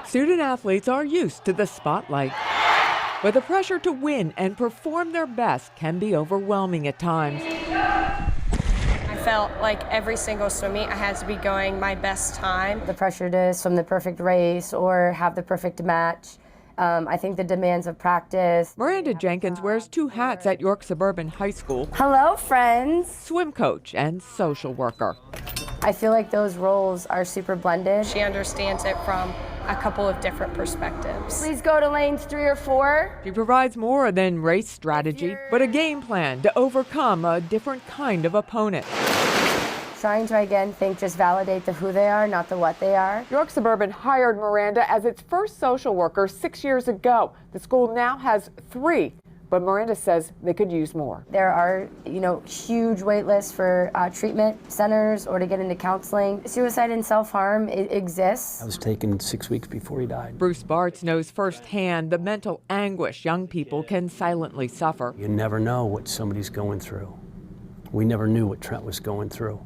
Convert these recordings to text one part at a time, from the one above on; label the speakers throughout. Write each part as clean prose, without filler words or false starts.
Speaker 1: Student athletes are used to the spotlight, but the pressure to win and perform their best can be overwhelming at times.
Speaker 2: I felt like every single swim meet I had to be going my best time.
Speaker 3: The pressure to swim the perfect race or have the perfect match. I think the demands of practice.
Speaker 1: Miranda Jenkins wears two hats at York Suburban High School:
Speaker 3: Hello, friends.
Speaker 1: swim coach and social worker.
Speaker 3: I feel like those roles are super blended.
Speaker 2: She understands it from a couple of different perspectives.
Speaker 3: Please go to lanes 3 or 4.
Speaker 1: She provides more than race strategy, but a game plan to overcome a different kind of opponent.
Speaker 3: Trying to, again, just validate the who they are, not the what they are.
Speaker 1: York Suburban hired Miranda as its first social worker 6 years ago. The school now has 3, but Miranda says they could use more.
Speaker 3: There are, huge wait lists for treatment centers or to get into counseling. Suicide and self-harm, it exists.
Speaker 4: I was taken 6 weeks before he died.
Speaker 1: Bruce Bartz knows firsthand the mental anguish young people can silently suffer.
Speaker 4: You never know what somebody's going through. We never knew what Trent was going through.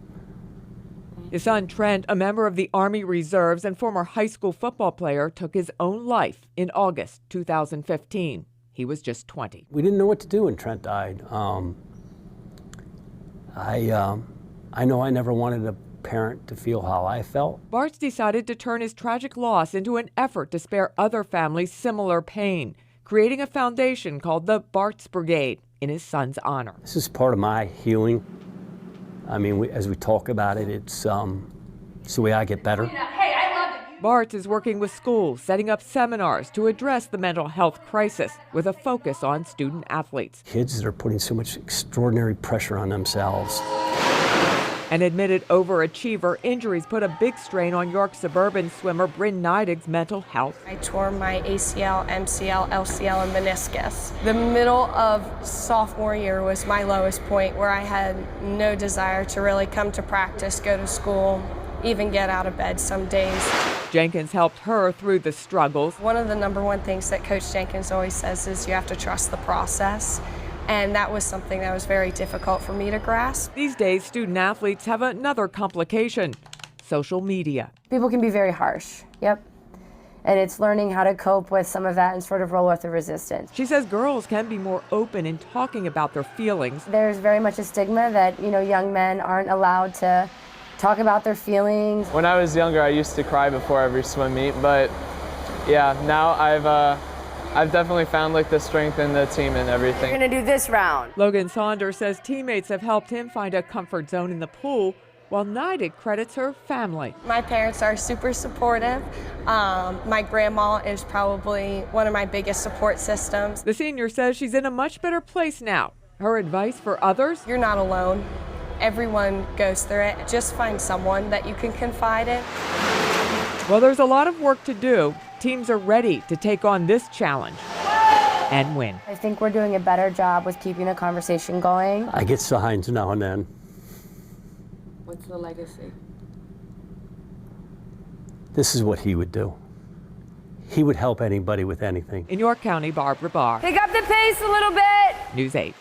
Speaker 1: His son Trent, a member of the Army Reserves and former high school football player, took his own life in August 2015. He was just 20.
Speaker 4: We didn't know what to do when Trent died. I know I never wanted a parent to feel how I felt.
Speaker 1: Bartz decided to turn his tragic loss into an effort to spare other families similar pain, creating a foundation called the Bartz Brigade in his son's honor.
Speaker 4: This is part of my healing. I mean, as we talk about it, it's the way I get better.
Speaker 1: Bartz is working with schools, setting up seminars to address the mental health crisis with a focus on student athletes.
Speaker 4: Kids that are putting so much extraordinary pressure on themselves.
Speaker 1: An admitted overachiever, injuries put a big strain on York Suburban swimmer Bryn Neidig's mental health.
Speaker 2: I tore my ACL, MCL, LCL, and meniscus. The middle of sophomore year was my lowest point, where I had no desire to really come to practice, go to school, even get out of bed some days.
Speaker 1: Jenkins helped her through the struggles.
Speaker 2: One of the #1 things that Coach Jenkins always says is you have to trust the process. And that was something that was very difficult for me to grasp.
Speaker 1: These days, student athletes have another complication: social media.
Speaker 3: People can be very harsh, yep. And it's learning how to cope with some of that and sort of roll with the resistance.
Speaker 1: She says girls can be more open in talking about their feelings.
Speaker 3: There's very much a stigma that, young men aren't allowed to talk about their feelings.
Speaker 5: When I was younger, I used to cry before every swim meet, but yeah, now I've definitely found the strength in the team and everything.
Speaker 3: We're gonna do this round.
Speaker 1: Logan Saunders says teammates have helped him find a comfort zone in the pool, while Neidig credits her family.
Speaker 2: My parents are super supportive. My grandma is probably one of my biggest support systems.
Speaker 1: The senior says she's in a much better place now. Her advice for others:
Speaker 2: You're not alone. Everyone goes through it. Just find someone that you can confide in.
Speaker 1: Well, there's a lot of work to do. Teams are ready to take on this challenge and win.
Speaker 3: I think we're doing a better job with keeping the conversation going.
Speaker 4: I get signs now and then.
Speaker 1: What's the legacy?
Speaker 4: This is what he would do. He would help anybody with anything.
Speaker 1: In York County, Barbara Barr,
Speaker 3: Pick up the pace a little bit.
Speaker 1: News 8.